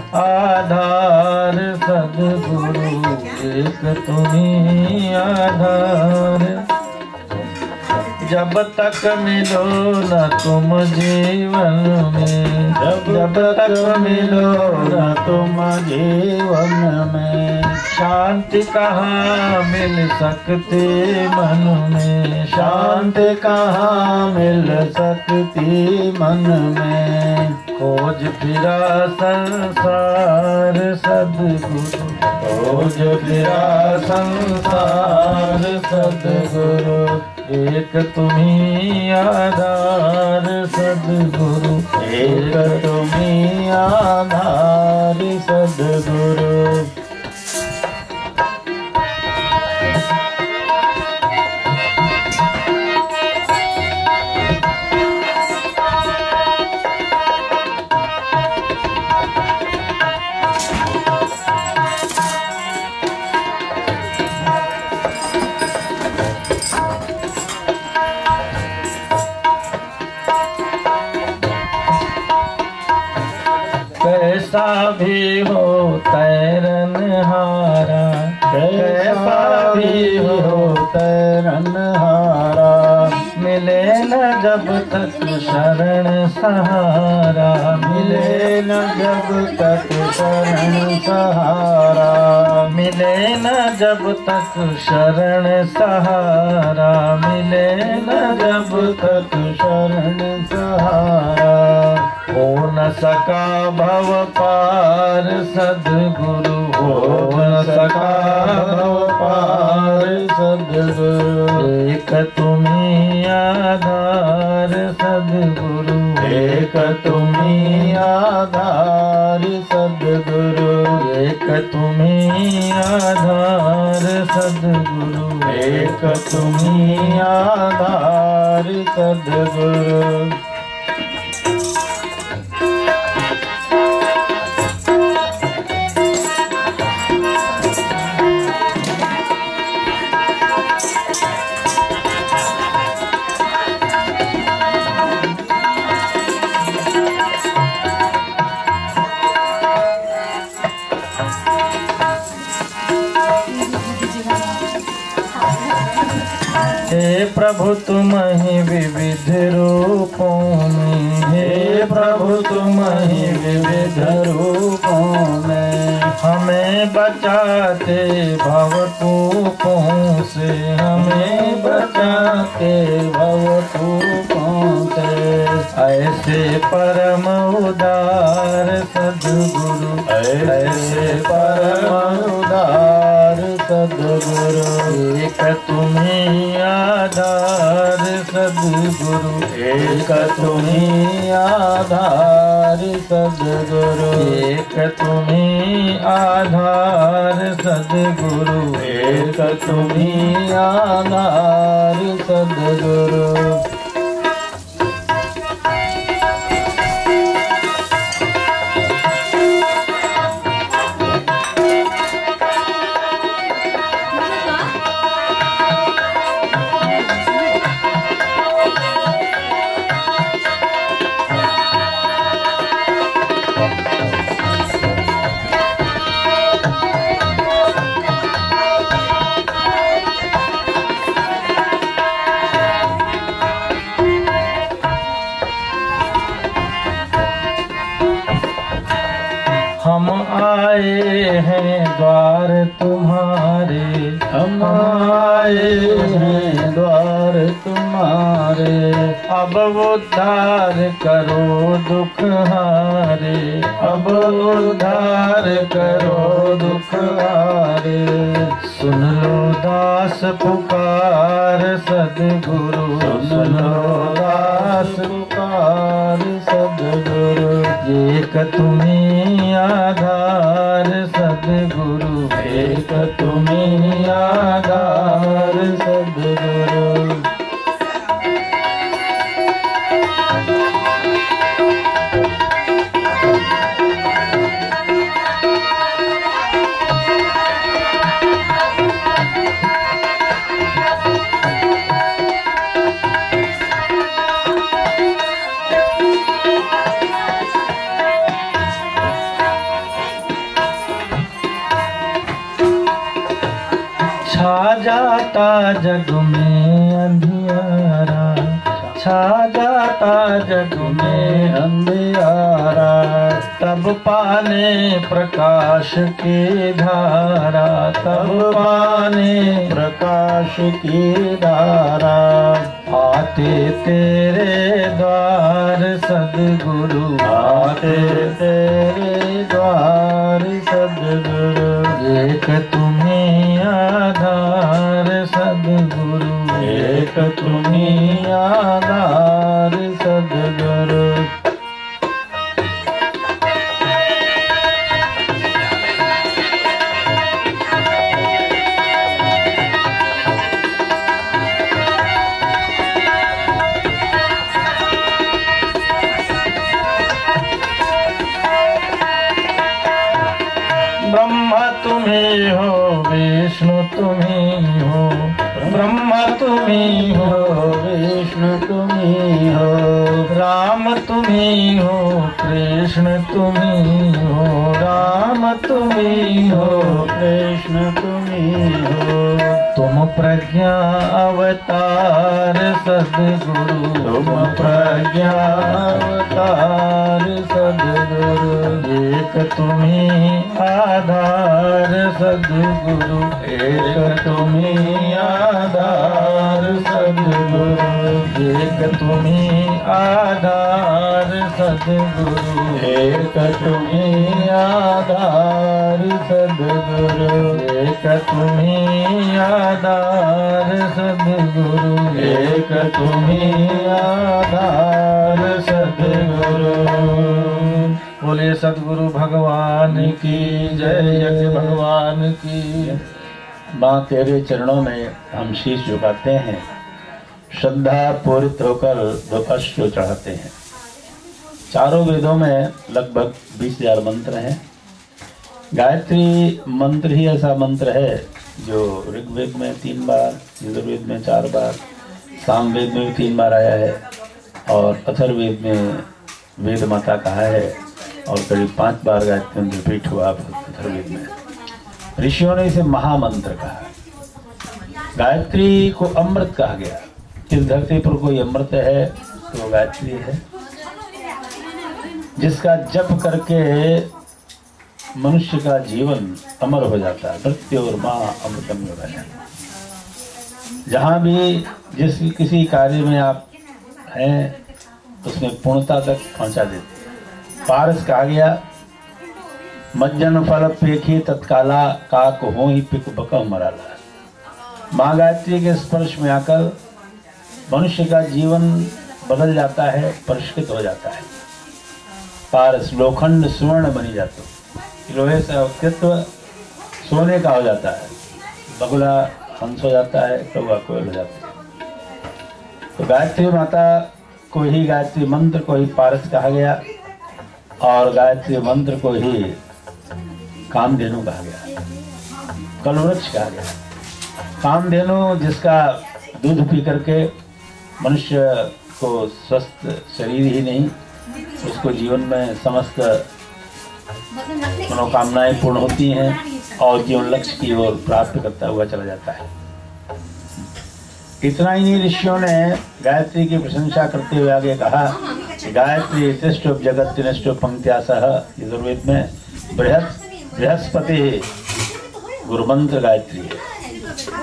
आधार सद्गुरु एक तुम्हीं आधार। जब तक मिलो न तुम जीवन में, जब तक मिलो न तुम जीवन में, शांति कहाँ मिल सकती मन में, शांति कहाँ मिल सकती मन में। खोज फिरा संसार सद्गुरु, खोज फिरा संसार सद्गुरु एक तुम्हीं आधार सद्गुरु, एक तुम्हीं आधार सद्गुरु। कैसा भी हो तैरनहारा, कैसा भी हो तैरनहारा, मिले न जब तक शरण सहारा, मिले न जब तक शरण सहारा, मिले न जब तक शरण सहारा, मिले न जब तक शरण सहारा। हो न सका भव पार सद्गुरु, हो न सका भव पार सद्गुरु एक तुम्हीं आधार सद्गुरु, एक तुम्हीं आधार सद्गुरु, एक तुम्हीं आधार सद्गुरु, एक तुम्हीं आधार सद्गुरु। हे प्रभु तुम ही विविध रूपों में, हे प्रभु तुम ही विविध रूपों में, हमें बचाते भवकूपों से, हमें बचाते भवकूपों से। ऐसे परम उदार सद्गुरु, ऐसे परम उदार सद्गुरु एक तुम्हीं आधार सद्गुरु, एक तुम्हीं आधार सद्गुरु, एक तुम्हीं आधार सद्गुरु, एक तुम्हीं आधार सद्गुरु। हम आए हैं द्वार तुम्हारे, हम आए हैं द्वार तुम्हारे, अब उद्धार करो दुख हारे, अब उद्धार करो दुख हारे। सुन लो दास पुकार सद्गुरु, सुन लो दास पुकार सद्गुरु एक तुम्हीं आधार सद्गुरु, एक तुम्हीं आधार सद्गुरु। छा जाता जग में अंधियारा, छा जाता जग में अंधियारा, तब पाने प्रकाश की धारा, तब पाने प्रकाश की धारा। आते तेरे द्वार सद्गुरु, आते तेरे द्वार सद्गुरु, एक तुम्हीं आधार सद्गुरु, एक तुम्हीं आधार सद्गुरु। ब्रह्मा तुम्हीं हो, विष्णु तुम्हीं हो, ब्रह्मा तुम्हीं हो, विष्णु तुम्हीं हो, राम तुम्हीं हो, कृष्ण तुम्हीं हो, राम तुम्हीं हो, कृष्ण तुम्हीं हो। तुम प्रज्ञा अवतार सद्गुरु, तुम प्रज्ञा अवतार सद्गुरु, एक तुम्हीं आधार सद्गुरु, एक तुम्हीं आधार सद्गुरु, एक तुम्हीं आधार सद्गुरु, एक तुम्हीं आधार सद्गुरु, एक तुम्हीं आधार सद्गुरु, एक तुम्हीं आधार सद्गुरु। बोले सद्गुरु भगवान की जय, यज्ञ भगवान की। माँ तेरे चरणों में हम शीश झुकाते हैं, श्रद्धा पूरित होकर दो अश्रु चढ़ाते हैं। चारों वेदों में लगभग 20,000 मंत्र हैं। गायत्री मंत्र ही ऐसा मंत्र है जो ऋग्वेद में 3 बार, यजुर्वेद में 4 बार, सामवेद में भी 3 बार आया है और अथर्ववेद में वेद माता कहा है और करीब 5 बार गायत्री मंत्र रिपीट हुआ अथर्ववेद में। ऋषियों ने इसे महामंत्र कहा। गायत्री को अमृत कहा गया। इस धरती पर कोई अमृत है तो वो गायत्री है, जिसका जप करके मनुष्य का जीवन अमर हो जाता है। मृत्यु और माँ अमृतम है। जहाँ भी जिस किसी कार्य में आप हैं उसमें पूर्णता तक पहुँचा देते। पारस कहा गया, मज्जन फल पेखी तत्काला काक हो ही पिक बकम मराला। माँ गायत्री के स्पर्श में आकर मनुष्य का जीवन बदल जाता है, परिष्कृत हो जाता है। पारस लोखंड स्वर्ण बनी जाते, लोहे से अस्तित्व सोने का हो जाता है। बगुला हंस हो जाता है, कौवा कोयल हो जाता है। तो गायत्री माता को ही, गायत्री मंत्र को ही पारस कहा गया और गायत्री मंत्र को ही कामधेनु कहा गया, कलवृक्ष कहा गया। कामधेनु जिसका दूध पी करके मनुष्य को स्वस्थ शरीर ही नहीं, उसको जीवन में समस्त मनोकामनाएं पूर्ण होती हैं और जीवन लक्ष्य की ओर प्राप्त करता हुआ चला जाता है। इतना ही नहीं, ऋषियों ने गायत्री की प्रशंसा करते हुए आगे कहा कि गायत्री श्रेष्ठ जगत नष्ट पंक्त्या सह। यजुर्वेद में बृहस्पति गुरुमंत्र गायत्री है।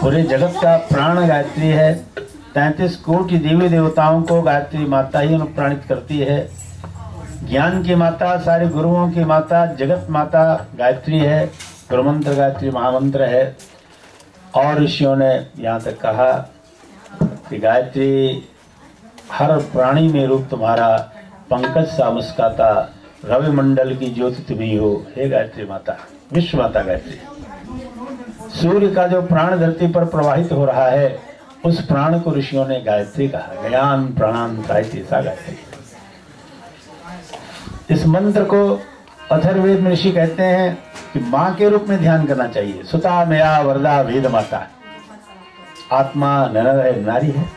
पूरे जगत का प्राण गायत्री है। 33 कोटि देवी देवताओं को गायत्री माता ही अनुप्राणित करती है। ज्ञान की माता, सारे गुरुओं की माता, जगत माता गायत्री है। गुरुमंत्र गायत्री महामंत्र है। और ऋषियों ने यहाँ तक कहा कि गायत्री हर प्राणी में रूप तुम्हारा, पंकज सा मुस्काता, रवि मंडल की ज्योति तुम्ही हो। हे गायत्री माता, विश्व माता गायत्री। सूर्य का जो प्राण धरती पर प्रवाहित हो रहा है, उस प्राण को ऋषियों ने गायत्री कहा। ज्ञान प्राणान त्रायते सा गायत्री। इस मंत्र को अथर्ववेद में ऋषि कहते हैं कि माँ के रूप में ध्यान करना चाहिए। सुता मया वरदा वेद माता। आत्मा नर है, नारी है।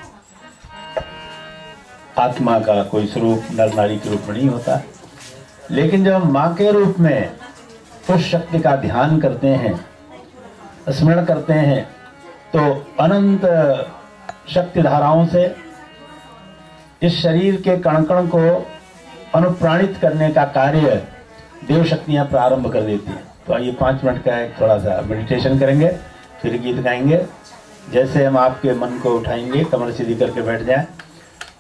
आत्मा का कोई स्वरूप नर नारी के रूप में नहीं होता, लेकिन जब हम माँ के रूप में उस शक्ति का ध्यान करते हैं, स्मरण करते हैं, तो अनंत शक्ति धाराओं से इस शरीर के कण कण को अनुप्राणित करने का कार्य देव शक्तियां प्रारंभ कर देती हैं। तो आइए 5 मिनट का एक थोड़ा सा मेडिटेशन करेंगे, फिर गीत गाएंगे। जैसे हम आपके मन को उठाएंगे, कमर सीधी करके बैठ जाएं,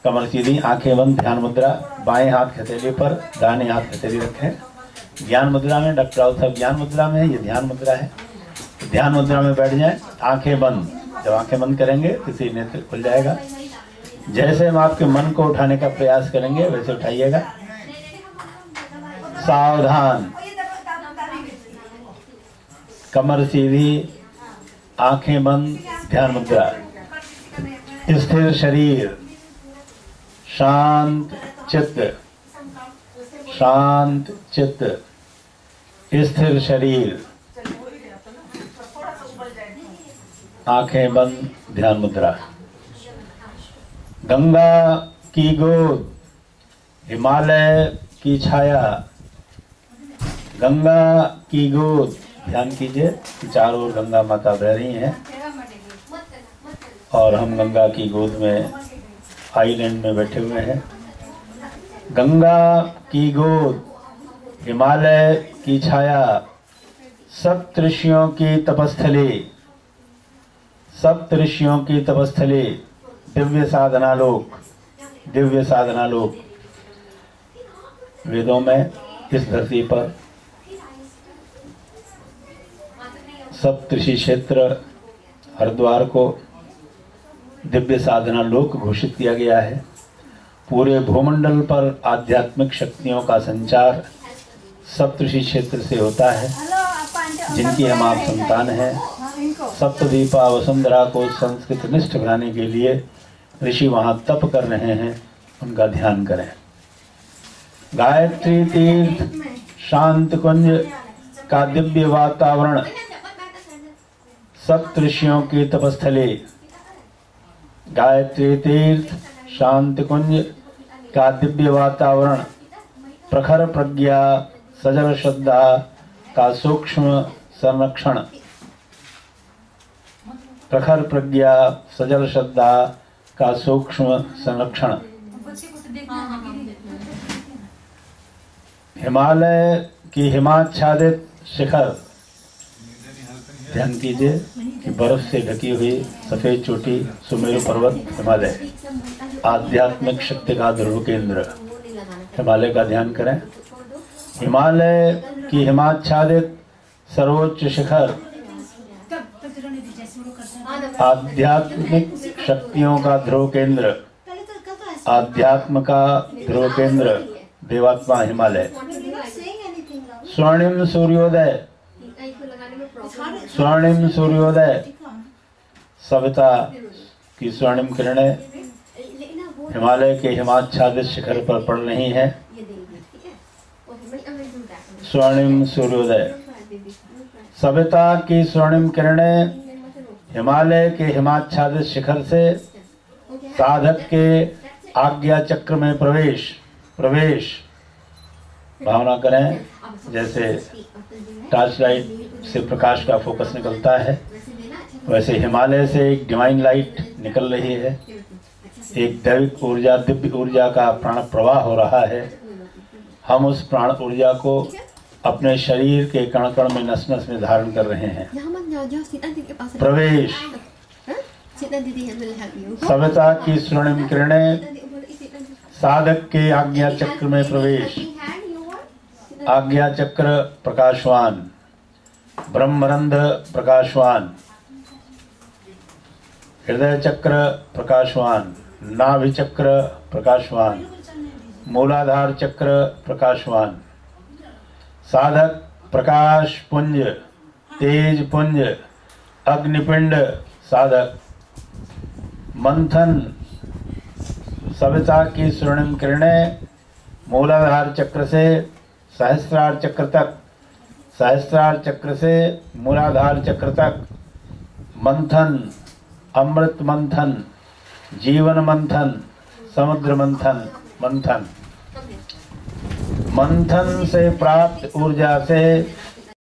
कमर सीधी, आंखें बंद, ध्यान मुद्रा, बाएं हाथ हथेली पर, दाहिने हाथ हथेली रखें। ज्ञान मुद्रा में, डॉक्टर राउत साहब ज्ञान मुद्रा में, ये ध्यान मुद्रा है। ध्यान मुद्रा में बैठ जाएं, आंखें बंद। जब आंखें बंद करेंगे किसी नेत्र खुल जाएगा। जैसे हम आपके मन को उठाने का प्रयास करेंगे वैसे उठाइएगा। सावधान, कमर सीधी, आंखें बंद, ध्यान मुद्रा, स्थिर शरीर, शांत चित्त, शांत चित्त, स्थिर शरीर, आंखें बंद, ध्यान मुद्रा। गंगा की गोद, हिमालय की छाया, गंगा की गोद, ध्यान कीजिए कि चारों ओर गंगा माता बह रही हैं और हम गंगा की गोद में आइलैंड में बैठे हुए हैं। गंगा की गोद, हिमालय की छाया, सप्त ऋषियों की तपस्थली, सप्त ऋषियों की तपस्थली, दिव्य साधना लोक, दिव्य साधना लोक। वेदों में इस धरती पर सप्तऋषि क्षेत्र हरिद्वार को दिव्य साधना लोक घोषित किया गया है। पूरे भूमंडल पर आध्यात्मिक शक्तियों का संचार सप्तऋषि क्षेत्र से होता है, जिनकी हम आप संतान हैं। सप्तद्वीपा वसुंधरा को संस्कृत निष्ठ बनाने के लिए ऋषि वहां तप कर रहे हैं, उनका ध्यान करें। गायत्री तीर्थ शांत कुंज का दिव्य वातावरण, सप्त ऋषियों की तपस्थली। गायत्री तीर्थ शांत कुंज का दिव्य वातावरण, प्रखर प्रज्ञा सजल श्रद्धा का सूक्ष्म संरक्षण, प्रखर प्रज्ञा सजल श्रद्धा का सूक्ष्म संरक्षण। हिमालय की हिमाच्छादित शिखर, ध्यान कीजिए कि बर्फ से ढकी हुई सफेद चोटी सुमेरु पर्वत हिमालय, आध्यात्मिक शक्ति का ध्रुव केंद्र। हिमालय का ध्यान करें। हिमालय की हिमाच्छादित सर्वोच्च शिखर, आध्यात्मिक शक्तियों का ध्रुव केंद्र, आध्यात्म का ध्रुव केंद्र, देवात्मा हिमालय। स्वर्णिम सूर्योदय, स्वर्णिम सूर्योदय, सविता की स्वर्णिम किरणें हिमालय के हिमाच्छादित शिखर पर पड़ रही हैं। स्वर्णिम सूर्योदय, सविता की स्वर्णिम किरणें हिमालय के हिमाच्छादित शिखर से साधक के आज्ञा चक्र में प्रवेश, प्रवेश। भावना करें जैसे टॉर्च लाइट से प्रकाश का फोकस निकलता है, वैसे हिमालय से एक डिवाइन लाइट निकल रही है, एक दैविक ऊर्जा, दिव्य ऊर्जा का प्राण प्रवाह हो रहा है। हम उस प्राण ऊर्जा को अपने शरीर के कण कण में, नस नस में धारण कर रहे हैं। प्रवेश, सविता की स्वर्णिम किरणें साधक के आज्ञा चक्र में प्रवेश। आज्ञा चक्र प्रकाशवान, ब्रह्मरंध प्रकाशवान, हृदय चक्र प्रकाशवान, नाभि चक्र प्रकाशवान, मूलाधार चक्र प्रकाशवान। साधक प्रकाश पुंज, तेज पुंज, अग्निपिंड साधक। मंथन, सविता की स्वर्णिम किरणें मूलाधार चक्र से सहस्त्रार चक्र तक, सहस्त्रार चक्र से मूलाधार चक्र तक। मंथन, अमृत मंथन, जीवन मंथन, समुद्र मंथन, मंथन। मंथन से प्राप्त ऊर्जा से